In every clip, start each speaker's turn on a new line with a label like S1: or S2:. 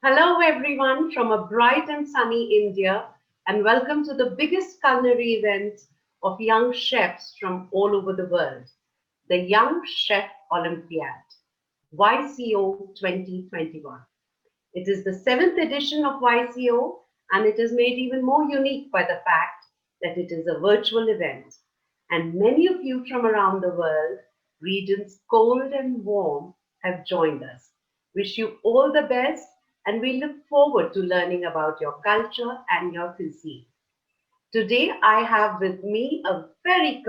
S1: Hello, everyone, from a bright and sunny India, and welcome to the biggest culinary event of young chefs from all over the world, the Young Chef Olympiad, YCO 2021. It is the seventh edition of YCO, and it is made even more unique by the fact that it is a virtual event. And many of you from around the world, regions cold and warm, have joined us. Wish you all the best, and we look forward to learning about your culture and your cuisine. Today, I have with me a very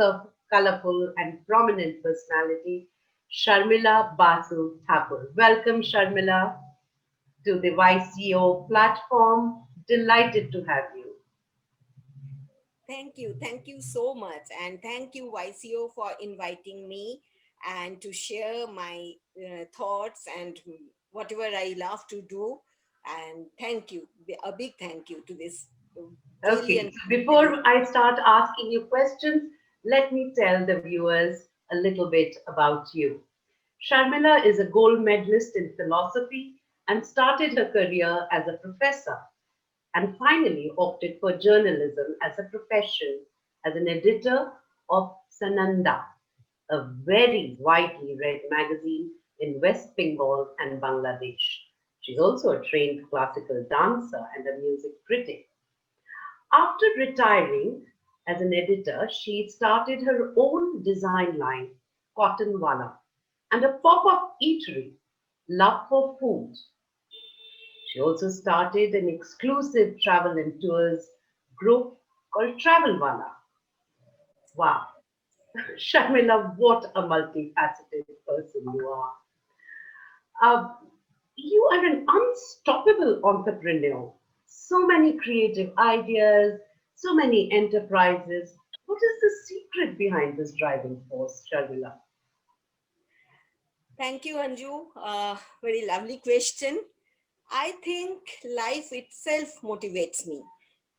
S1: colorful and prominent personality, Sharmila Basu Thakur. Welcome, Sharmila, to the YCO platform. Delighted to have you.
S2: Thank you. Thank you so much. And thank you, YCO, for inviting me and to share my thoughts and whatever I love to do. And thank you. A big thank you to this
S1: Okay,
S2: brilliant.
S1: so before I start asking you questions, let me tell the viewers a little bit about you. Sharmila is a gold medalist in philosophy and started her career as a professor and finally opted for journalism as a profession as an editor of Sananda, a very widely read magazine in West Bengal and Bangladesh. She's also a trained classical dancer and a music critic. After retiring as an editor, she started her own design line, Cotton Wala, and a pop-up eatery, Love for Food. She also started an exclusive travel and tours group called Travel Wala. Wow. Shamila, what a multifaceted person you are. Uh, you are an unstoppable entrepreneur. So many creative ideas, so many enterprises. What is the secret behind this driving force, Sharmila?
S2: Thank you, Anju. Very lovely question. I think life itself motivates me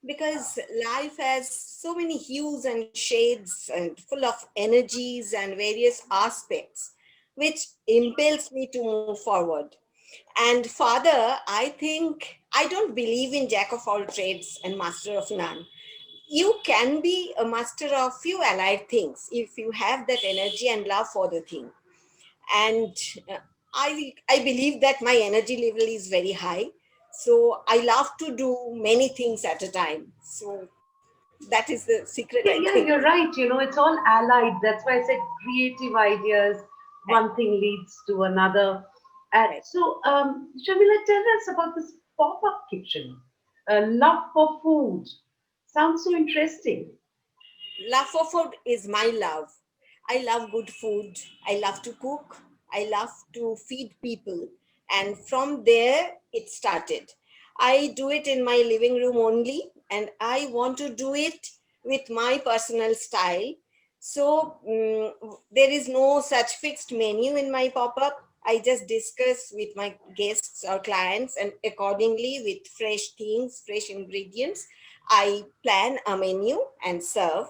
S2: because life has so many hues and shades and full of energies and various aspects which impels me to move forward. And further, I think I don't believe in jack of all trades and master of none. You can be a master of few allied things if you have that energy and love for the thing. And uh, I believe that my energy level is very high, so I love to do many things at a time. So that is the secret, I
S1: Yeah,
S2: think.
S1: yeah, you're right. It's all allied. That's why I said creative ideas,
S2: Right,
S1: one thing leads to another.
S2: right.
S1: Shamila, tell us about this pop-up kitchen. Love for food. Sounds so interesting.
S2: Love for food is my love. I love good food. I love to cook. I love to feed people. And from there, it started. I do it in my living room only, and I want to do it with my personal style. So there is no such fixed menu in my pop up. I just discuss with my guests or clients, and accordingly, with fresh things, fresh ingredients, I plan a menu and serve.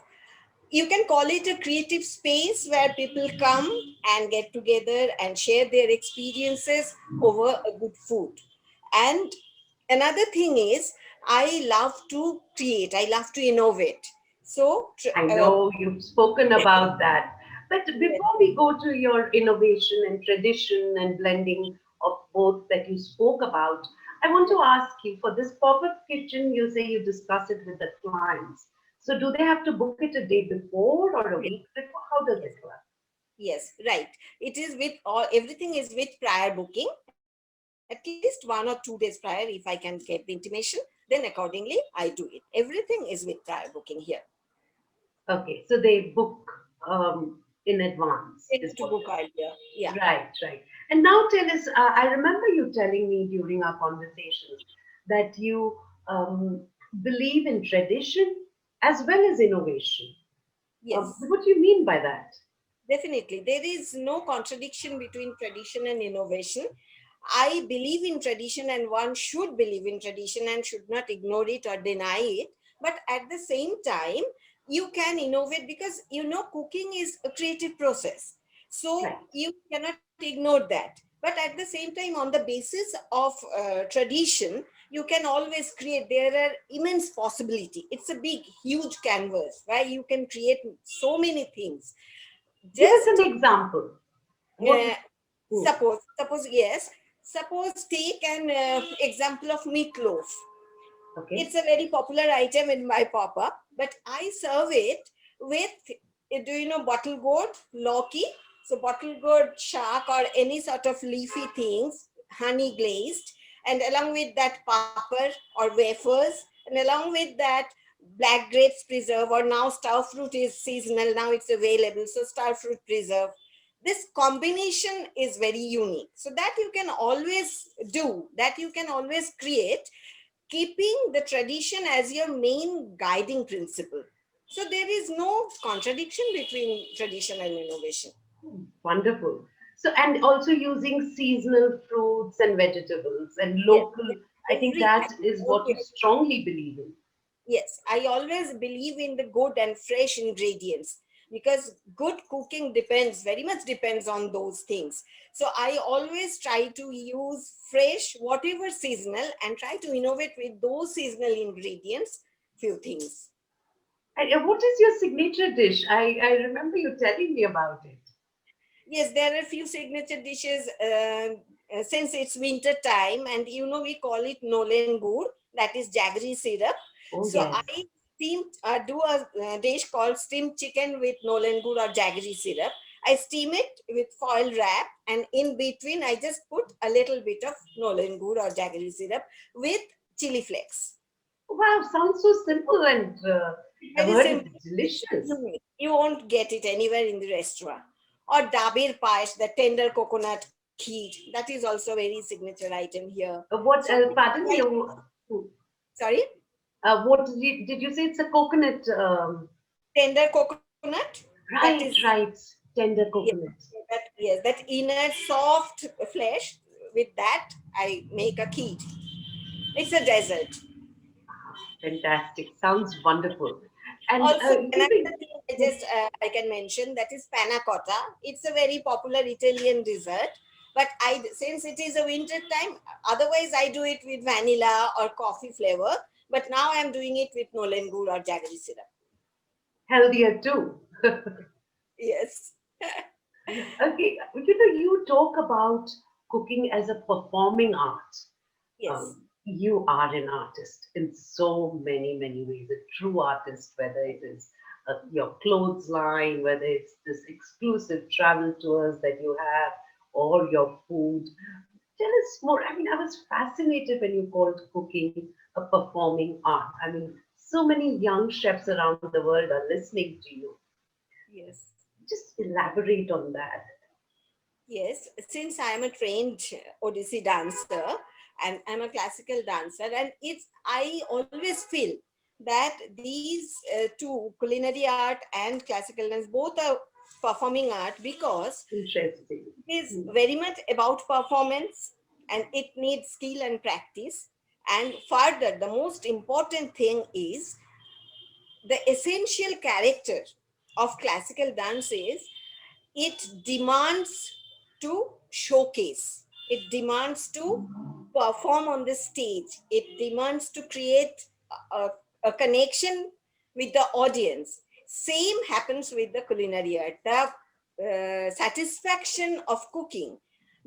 S2: You can call it a creative space where people come and get together and share their experiences over a good food. And another thing is, I love to create, I love to innovate. So
S1: I know you've spoken about that. But before we go to your innovation and tradition and blending of both that you spoke about, I want to ask you for this pop-up kitchen, you say you discuss it with the clients. So do they have to book it a day before or a week before? How does it work?
S2: yes, right. It is with all, everything is with prior booking, at least 1 or 2 days prior. If I can get the intimation, then accordingly I do it. Everything is with prior booking here.
S1: Okay, so they book in advance,
S2: Tend
S1: is
S2: to
S1: what
S2: book
S1: you're saying.
S2: earlier. Yeah.
S1: Right, right. And now tell us, I remember you telling me during our conversations that you believe in tradition as well as innovation.
S2: Yes.
S1: What do you mean by that?
S2: Definitely. There is no contradiction between tradition and innovation. I believe in tradition, and one should believe in tradition and should not ignore it or deny it. But at the same time, you can innovate, because cooking is a creative process. So
S1: Right.
S2: you cannot ignore that. But at the same time, on the basis of tradition, you can always create. There are immense possibility. It's a big, huge canvas where you can create so many things.
S1: Give us
S2: Just
S1: an example. What?
S2: uh,
S1: Hmm,
S2: suppose yes, suppose take an example of meatloaf.
S1: okay.
S2: It's a very popular item in my pop-up, but I serve it with, do you know bottle gourd, loki? So bottle gourd shark or any sort of leafy things, honey glazed, and along with that papar or wafers, and along with that black grapes preserve, or now star fruit is seasonal, now it's available, so star fruit preserve. This combination is very unique, so that you can always do, that you can always create, keeping the tradition as your main guiding principle. So there is no contradiction between tradition and innovation.
S1: Wonderful. So, and also using seasonal fruits and vegetables and
S2: Yes,
S1: local,
S2: yes,
S1: I think
S2: every
S1: that
S2: time.
S1: is what you strongly believe in.
S2: Yes, I always believe in the good and fresh ingredients, because good cooking depends, very much depends on those things. So I always try to use fresh, whatever seasonal, and try to innovate with those seasonal ingredients, few things.
S1: And what is your signature dish? I remember you telling me about it.
S2: Yes, there are a few signature dishes, since it's winter time, and we call it nolen gur, that is jaggery syrup.
S1: Oh,
S2: So
S1: yes.
S2: I do a dish called steamed chicken with nolen gur or jaggery syrup. I steam it with foil wrap, and in between I just put a little bit of nolen gur or jaggery syrup with chili flakes.
S1: Wow, sounds so simple and I've
S2: Very
S1: heard
S2: simple.
S1: it's
S2: It's
S1: delicious.
S2: unique. You won't get it anywhere in the restaurant. Or dabir pash, the tender coconut kheer. That is also very signature item here. So
S1: Pardon me,
S2: sorry,
S1: did you say it's a coconut?
S2: tender coconut. That is
S1: Right, tender
S2: yes,
S1: coconut.
S2: that inner soft flesh. With that, I make a kheer. It's a dessert.
S1: Fantastic. Sounds wonderful. And
S2: Also, another
S1: giving,
S2: thing I can mention, that is panna cotta. It's a very popular Italian dessert, but I since it is a winter time, otherwise I do it with vanilla or coffee flavor. But now I'm doing it with nolen gur or jaggery syrup.
S1: healthier too.
S2: Yes,
S1: Okay, you talk about cooking as a performing art.
S2: yes,
S1: You are an artist in so many ways, a true artist, whether it is your clothes line, whether it's this exclusive travel tours that you have, or your food. Tell us more. I mean, I was fascinated when you called cooking a performing art. I mean, so many young chefs around the world are listening to you.
S2: yes.
S1: Just elaborate on that.
S2: Yes, since I am a trained Odissi dancer and I'm a classical dancer, and I always feel that these two, culinary art and classical dance, both are performing art, because
S1: Interesting.
S2: it is
S1: Hmm.
S2: very much about performance, and it needs skill and practice. And further, the most important thing is the essential character of classical dance is it demands to showcase, it demands to perform on the stage, it demands to create a, a connection with the audience. Same happens with the culinary art. The satisfaction of cooking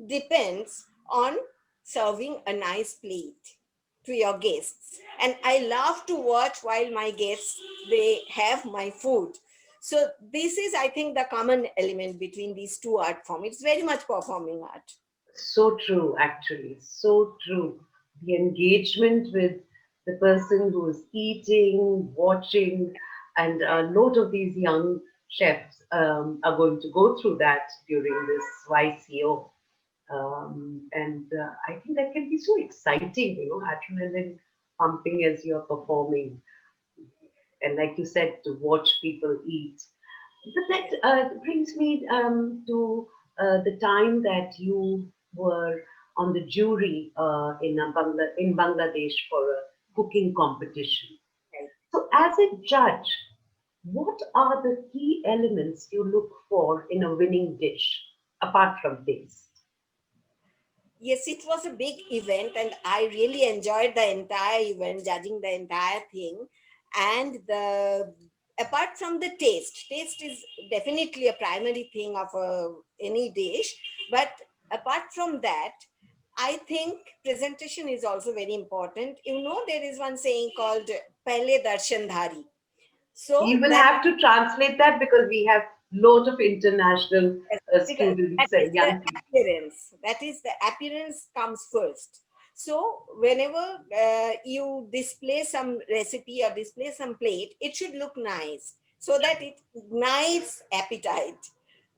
S2: depends on serving a nice plate to your guests, and I love to watch while my guests they have my food. So this is, I think, the common element between these two art forms. It's very much performing art.
S1: So true, actually. So true. The engagement with the person who is eating, watching, and a lot of these young chefs are going to go through that during this YCO. And I think that can be so exciting, adrenaline pumping as you're performing. And like you said, to watch people eat. But that brings me to the time that you were on the jury in Bangladesh for a cooking competition.
S2: Right.
S1: So, as a judge, what are the key elements you look for in a winning dish apart from taste?
S2: Yes, it was a big event, and I really enjoyed the entire event, judging the entire thing. And the apart from the taste is definitely a primary thing of any dish. But apart from that, I think presentation is also very important. You know, there is one saying called "Pehle Darshandhari."
S1: You
S2: So
S1: will
S2: that
S1: have to translate that because we have lot of international
S2: Yes, because that
S1: students
S2: is
S1: and
S2: the
S1: young people.
S2: appearance. That is the appearance comes first. So whenever you display some recipe or display some plate, it should look nice so that it ignites appetite.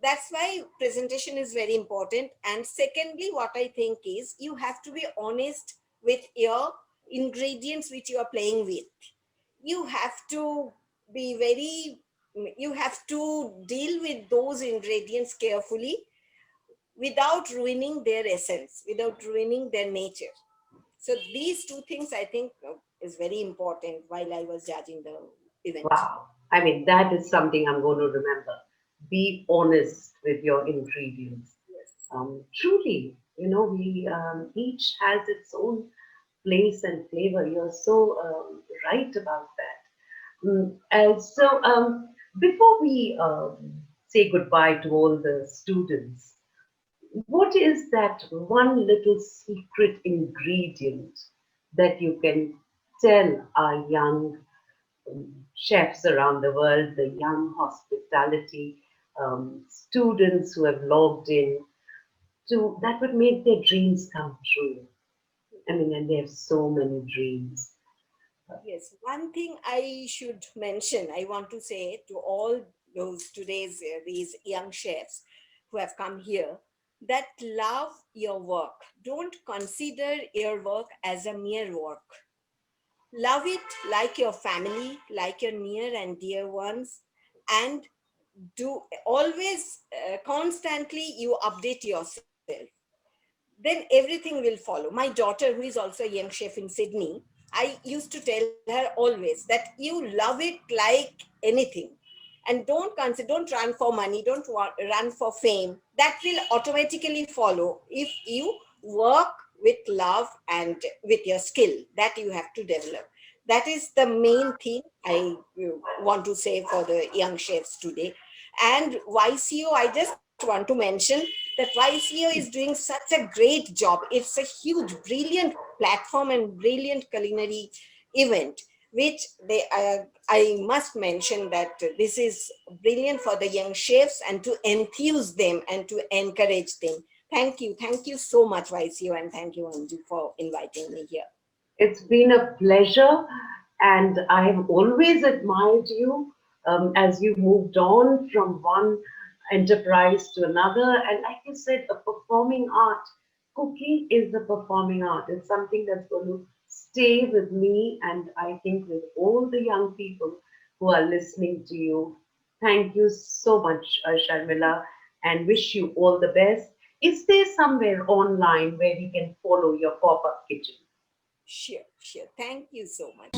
S2: That's why presentation is very important. And secondly, what I think is you have to be honest with your ingredients which you are playing with. You have to be very you have to deal with those ingredients carefully without ruining their essence, without ruining their nature. So these two things I think is very important while I was judging the event.
S1: Wow. I mean, that is something I'm going to remember. Be honest with your ingredients.
S2: Yes.
S1: Truly, we each has its own place and flavor. You're so right about that. And so, before we say goodbye to all the students, what is that one little secret ingredient that you can tell our young chefs around the world, the young hospitality students who have logged in, to that would make their dreams come true? I mean, and they have so many dreams.
S2: Yes, one thing I should mention, I want to say to all those today's these young chefs who have come here, that love your work. Don't consider your work as a mere work. Love it like your family, like your near and dear ones, and do always constantly you update yourself, then everything will follow. My daughter, who is also a young chef in Sydney, I used to tell her always that you love it like anything. And don't run for money, don't run for fame. That will automatically follow if you work with love and with your skill that you have to develop. That is the main thing I want to say for the young chefs today. And YCO, I just want to mention that YCO is doing such a great job. It's a huge, brilliant platform and brilliant culinary event, which I must mention that this is brilliant for the young chefs and to enthuse them and to encourage them. Thank you so much, YCO, and thank you, Anju, for inviting me here.
S1: It's been a pleasure, and I've always admired you as you moved on from one enterprise to another. And like you said, a performing art. Cooking is a performing art. It's something that's going to stay with me, and I think with all the young people who are listening to you. Thank you so much, Sharmila, and wish you all the best. Is there somewhere online where we can follow your pop up kitchen?
S2: Sure, sure. Thank you so much.